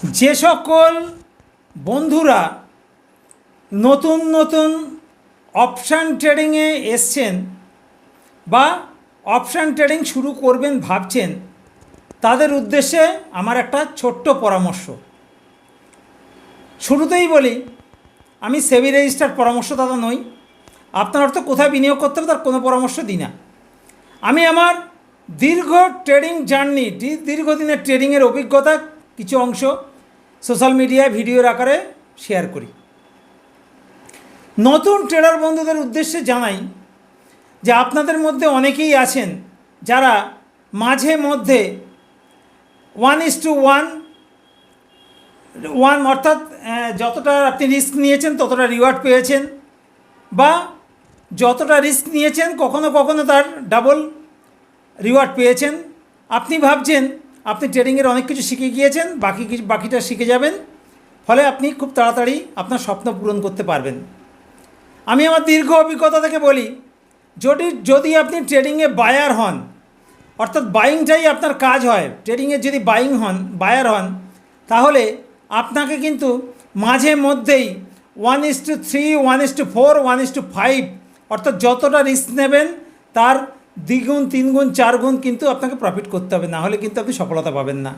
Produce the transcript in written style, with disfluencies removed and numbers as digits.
যে সকল বন্ধুরা নতুন নতুন অপশান ট্রেডিংয়ে এসছেন বা অপশান ট্রেডিং শুরু করবেন ভাবছেন, তাদের উদ্দেশ্যে আমার একটা ছোট্ট পরামর্শ। শুরুতেই বলি, আমি সেবি রেজিস্টার্ড পরামর্শদাতা নই। আপনার অর্থ কোথায় বিনিয়োগ করতে হবে তার কোনো পরামর্শ দিই না। আমি আমার দীর্ঘ ট্রেডিং জার্নি, দীর্ঘদিনের ট্রেডিংয়ের অভিজ্ঞতা কিছু অংশ সোশ্যাল মিডিয়ায় ভিডিওর আকারে শেয়ার করি। নতুন ট্রেডার বন্ধুদের উদ্দেশ্যে জানাই যে আপনাদের মধ্যে অনেকেই আছেন যারা মাঝে মধ্যে 1:1 অর্থাৎ যতটা আপনি রিস্ক নিয়েছেন ততটা রিওয়ার্ড পেয়েছেন, বা যতটা রিস্ক নিয়েছেন কখনো কখনো তার ডাবল রিওয়ার্ড পেয়েছেন। আপনি ভাবছেন আপনি ট্রেডিংয়ের অনেক কিছু শিখে গিয়েছেন, বাকিটা শিখে যাবেন, ফলে আপনি খুব তাড়াতাড়ি আপনার স্বপ্ন পূরণ করতে পারবেন। আমি আমার দীর্ঘ অভিজ্ঞতা থেকে বলি, যদি আপনি ট্রেডিংয়ে বায়ার হন, অর্থাৎ বাইংটাই আপনার কাজ হয়, ট্রেডিংয়ে যদি বায়ার হন, তাহলে আপনাকে কিন্তু মাঝে মধ্যেই 1:3, 1:4, 1:5 অর্থাৎ যতটা রিস্ক নেবেন তার দ্বিগুণ, 3 গুণ, 4 গুণ কিন্তু আপনাকে প্রফিট করতে হবে, না হলে কিন্তু আপনি সফলতা পাবেন না।